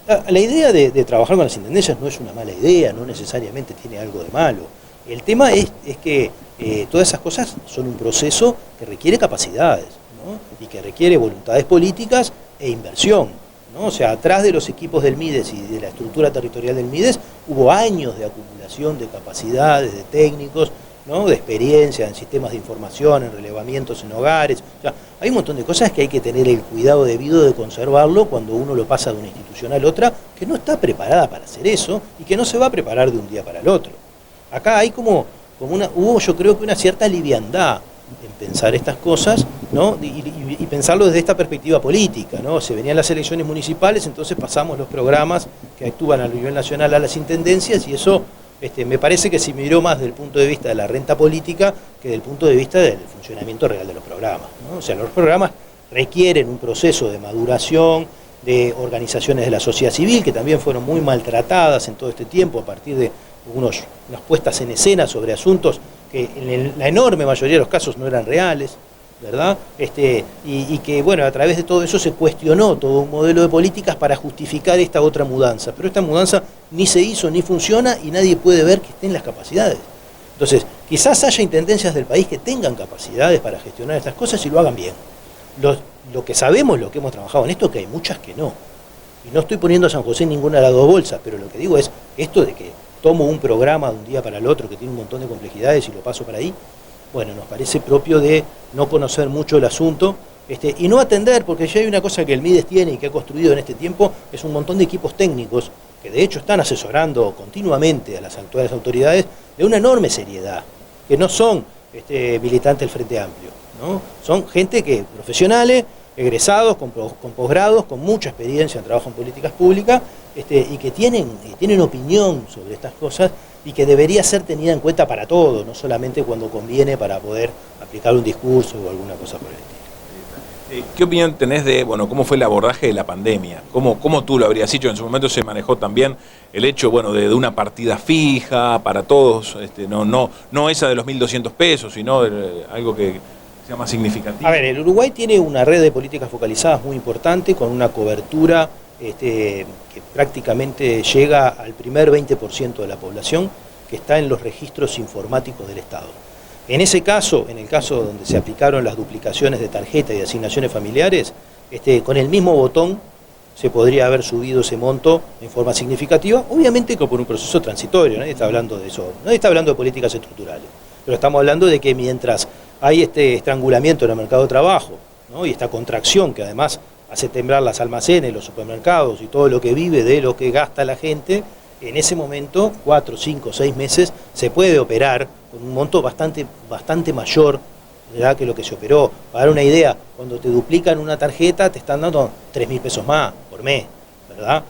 La idea de trabajar con las intendencias no es una mala idea, no necesariamente tiene algo de malo. El tema es que todas esas cosas son un proceso que requiere capacidades, ¿no? Y que requiere voluntades políticas e inversión, ¿no? O sea, atrás de los equipos del MIDES y de la estructura territorial del MIDES hubo años de acumulación de capacidades, de técnicos, ¿no? De experiencia en sistemas de información, en relevamientos en hogares. O sea, hay un montón de cosas que hay que tener el cuidado debido de conservarlo cuando uno lo pasa de una institución a la otra, que no está preparada para hacer eso y que no se va a preparar de un día para el otro. Acá hay hubo yo creo que una cierta liviandad en pensar estas cosas, ¿no? Y pensarlo desde esta perspectiva política, ¿no? Se venían las elecciones municipales, entonces pasamos los programas que actúan a nivel nacional a las intendencias y eso me parece que se miró más desde el punto de vista de la renta política que desde el punto de vista del funcionamiento real de los programas, ¿no? O sea, los programas requieren un proceso de maduración, de organizaciones de la sociedad civil que también fueron muy maltratadas en todo este tiempo a partir de unas puestas en escena sobre asuntos que en la enorme mayoría de los casos no eran reales, ¿verdad? Y que, bueno, a través de todo eso se cuestionó todo un modelo de políticas para justificar esta otra mudanza. Pero esta mudanza ni se hizo ni funciona y nadie puede ver que estén las capacidades. Entonces, quizás haya intendencias del país que tengan capacidades para gestionar estas cosas y lo hagan bien. Lo que sabemos, lo que hemos trabajado en esto, que hay muchas que no. Y no estoy poniendo a San José en ninguna de las dos bolsas, pero lo que digo es esto de que tomo un programa de un día para el otro que tiene un montón de complejidades y lo paso para ahí, bueno, nos parece propio de no conocer mucho el asunto y no atender, porque ya hay una cosa que el MIDES tiene y que ha construido en este tiempo, es un montón de equipos técnicos que de hecho están asesorando continuamente a las actuales autoridades de una enorme seriedad, que no son militantes del Frente Amplio, ¿no? Son gente profesionales, egresados, con posgrados, con mucha experiencia en trabajo en políticas públicas, y que tienen opinión sobre estas cosas y que debería ser tenida en cuenta para todo, no solamente cuando conviene para poder aplicar un discurso o alguna cosa por el estilo. ¿Qué opinión tenés de, cómo fue el abordaje de la pandemia? ¿Cómo tú lo habrías hecho? En su momento se manejó también el hecho, de una partida fija para todos, no esa de los 1.200 pesos, sino algo que sea más significativo. A ver, el Uruguay tiene una red de políticas focalizadas muy importante, con una cobertura que prácticamente llega al primer 20% de la población que está en los registros informáticos del Estado. En ese caso, en el caso donde se aplicaron las duplicaciones de tarjeta y de asignaciones familiares, con el mismo botón se podría haber subido ese monto en forma significativa, obviamente que por un proceso transitorio, nadie está hablando de eso, nadie está hablando de políticas estructurales, pero estamos hablando de que mientras hay estrangulamiento en el mercado de trabajo, ¿no? Y esta contracción que además hace temblar las almacenes, los supermercados y todo lo que vive de lo que gasta la gente, en ese momento, 4, 5, 6 meses, se puede operar con un monto bastante mayor, ¿verdad?, que lo que se operó. Para dar una idea, cuando te duplican una tarjeta te están dando 3.000 pesos más por mes, ¿verdad?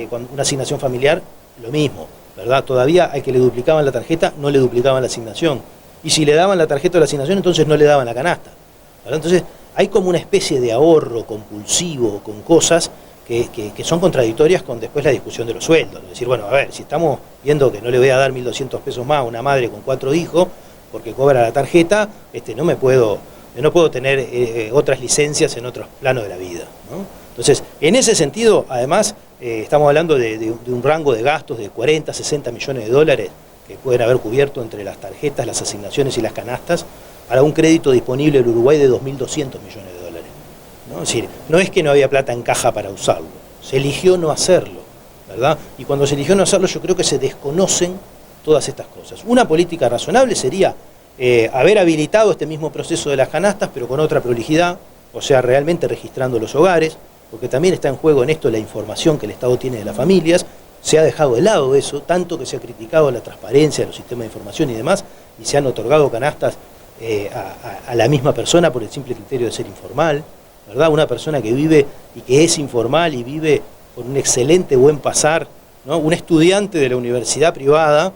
Con una asignación familiar, lo mismo, ¿verdad? Todavía al que le duplicaban la tarjeta no le duplicaban la asignación. Y si le daban la tarjeta de la asignación, entonces no le daban la canasta, ¿verdad? Entonces hay como una especie de ahorro compulsivo con cosas que son contradictorias con después la discusión de los sueldos. Es decir, a ver, si estamos viendo que no le voy a dar 1.200 pesos más a una madre con 4 hijos porque cobra la tarjeta, no puedo tener otras licencias en otros planos de la vida, ¿no? Entonces, en ese sentido, además, estamos hablando de un rango de gastos de 40, 60 millones de dólares que pueden haber cubierto entre las tarjetas, las asignaciones y las canastas, para un crédito disponible en Uruguay de 2.200 millones de dólares, ¿no? Es decir, no es que no había plata en caja para usarlo, se eligió no hacerlo, ¿verdad? Y cuando se eligió no hacerlo, yo creo que se desconocen todas estas cosas. Una política razonable sería haber habilitado este mismo proceso de las canastas, pero con otra prolijidad, o sea, realmente registrando los hogares, porque también está en juego en esto la información que el Estado tiene de las familias. Se ha dejado de lado eso, tanto que se ha criticado la transparencia de los sistemas de información y demás, y se han otorgado canastas a la misma persona por el simple criterio de ser informal, ¿verdad? Una persona que vive y que es informal y vive con un excelente buen pasar, ¿no? Un estudiante de la universidad privada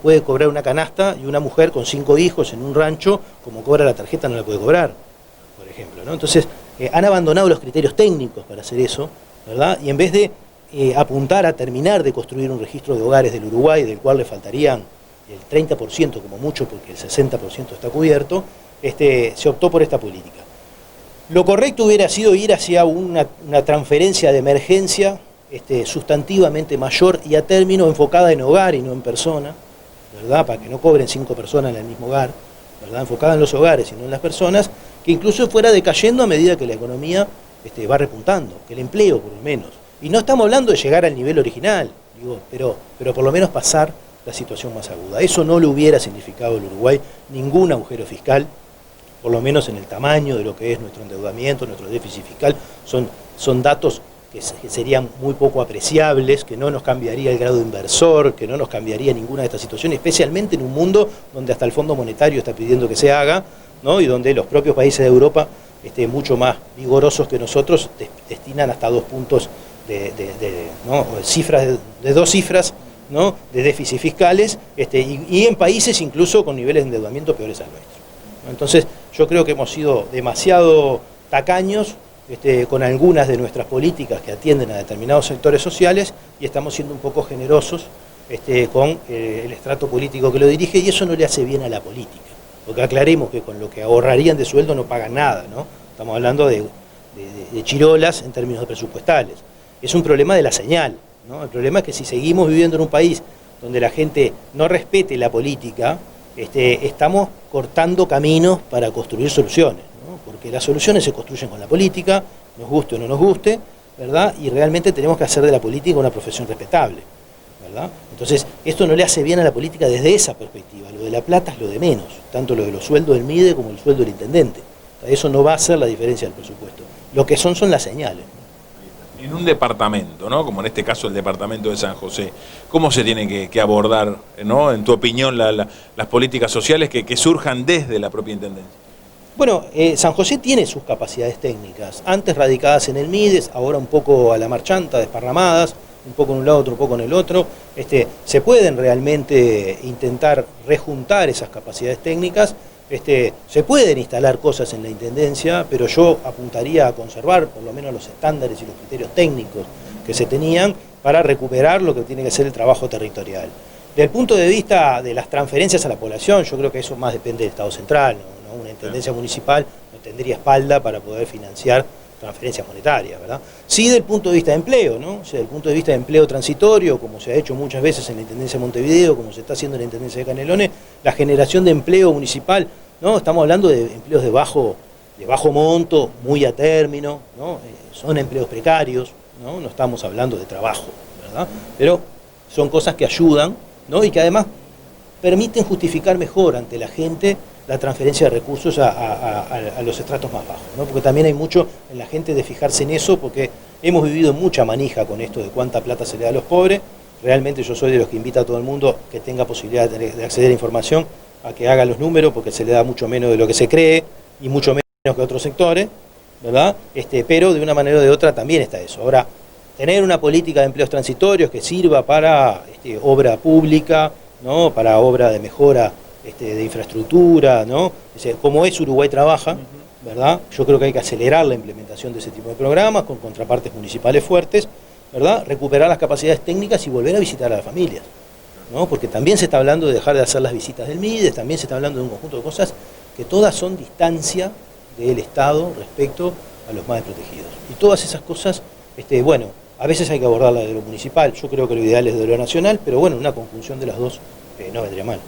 puede cobrar una canasta, y una mujer con 5 hijos en un rancho, como cobra la tarjeta, no la puede cobrar, por ejemplo, ¿no? Entonces, han abandonado los criterios técnicos para hacer eso, ¿verdad? Y en vez de apuntar a terminar de construir un registro de hogares del Uruguay, del cual le faltarían el 30% como mucho, porque el 60% está cubierto, se optó por esta política. Lo correcto hubiera sido ir hacia una transferencia de emergencia sustantivamente mayor y a término enfocada en hogar y no en persona, ¿verdad? Para que no cobren 5 personas en el mismo hogar, ¿verdad? Enfocada en los hogares y no en las personas, que incluso fuera decayendo a medida que la economía va repuntando, que el empleo por lo menos. Y no estamos hablando de llegar al nivel original, digo, pero por lo menos pasar la situación más aguda. Eso no le hubiera significado al Uruguay ningún agujero fiscal, por lo menos en el tamaño de lo que es nuestro endeudamiento, nuestro déficit fiscal, son datos que serían muy poco apreciables, que no nos cambiaría el grado inversor, que no nos cambiaría ninguna de estas situaciones, especialmente en un mundo donde hasta el Fondo Monetario está pidiendo que se haga, ¿no? Y donde los propios países de Europa, mucho más vigorosos que nosotros, destinan hasta 2 puntos ¿no? Cifras de 2 cifras, ¿no? De déficit fiscales, y en países incluso con niveles de endeudamiento peores al nuestro, ¿no? Entonces, yo creo que hemos sido demasiado tacaños con algunas de nuestras políticas que atienden a determinados sectores sociales y estamos siendo un poco generosos con el estrato político que lo dirige, y eso no le hace bien a la política, porque aclaremos que con lo que ahorrarían de sueldo no pagan nada, ¿no? Estamos hablando de chirolas en términos presupuestales. Es un problema de la señal, ¿no? El problema es que si seguimos viviendo en un país donde la gente no respete la política, estamos cortando caminos para construir soluciones, ¿no? Porque las soluciones se construyen con la política, nos guste o no nos guste, ¿verdad? Y realmente tenemos que hacer de la política una profesión respetable, ¿verdad? Entonces, esto no le hace bien a la política desde esa perspectiva. Lo de la plata es lo de menos, tanto lo de los sueldos del MIDE como el sueldo del intendente. O sea, eso no va a hacer la diferencia del presupuesto. Lo que son las señales. En un departamento, ¿no? Como en este caso el departamento de San José, ¿cómo se tiene que abordar, ¿no? En tu opinión, las políticas sociales que surjan desde la propia intendencia? Bueno, San José tiene sus capacidades técnicas, antes radicadas en el MIDES, ahora un poco a la marchanta, desparramadas, un poco en un lado, otro poco en el otro. Se pueden realmente intentar rejuntar esas capacidades técnicas. Se pueden instalar cosas en la Intendencia, pero yo apuntaría a conservar por lo menos los estándares y los criterios técnicos que se tenían para recuperar lo que tiene que ser el trabajo territorial. Desde el punto de vista de las transferencias a la población, yo creo que eso más depende del Estado central, ¿no? Una Intendencia municipal no tendría espalda para poder financiar transferencias monetarias, ¿verdad? Sí, del punto de vista de empleo, ¿no? O sea, del punto de vista de empleo transitorio, como se ha hecho muchas veces en la Intendencia de Montevideo, como se está haciendo en la Intendencia de Canelones, la generación de empleo municipal, ¿no? Estamos hablando de empleos de bajo monto, muy a término, ¿no? Son empleos precarios, ¿no? No estamos hablando de trabajo, ¿verdad? Pero son cosas que ayudan, ¿no? Y que además permiten justificar mejor ante la gente la transferencia de recursos a los estratos más bajos, ¿no? Porque también hay mucho en la gente de fijarse en eso, porque hemos vivido mucha manija con esto de cuánta plata se le da a los pobres. Realmente yo soy de los que invita a todo el mundo que tenga posibilidad de acceder a información a que haga los números, porque se le da mucho menos de lo que se cree y mucho menos que a otros sectores, ¿verdad? Pero de una manera o de otra también está eso. Ahora, tener una política de empleos transitorios que sirva para obra pública, ¿no? Para obra de mejora de infraestructura, ¿no? Como es Uruguay Trabaja, ¿verdad? Yo creo que hay que acelerar la implementación de ese tipo de programas con contrapartes municipales fuertes, ¿verdad? Recuperar las capacidades técnicas y volver a visitar a las familias, ¿no? Porque también se está hablando de dejar de hacer las visitas del MIDES, también se está hablando de un conjunto de cosas que todas son distancia del Estado respecto a los más desprotegidos. Y todas esas cosas, bueno, a veces hay que abordarlas de lo municipal, yo creo que lo ideal es de lo nacional, pero bueno, una conjunción de las dos no vendría mal.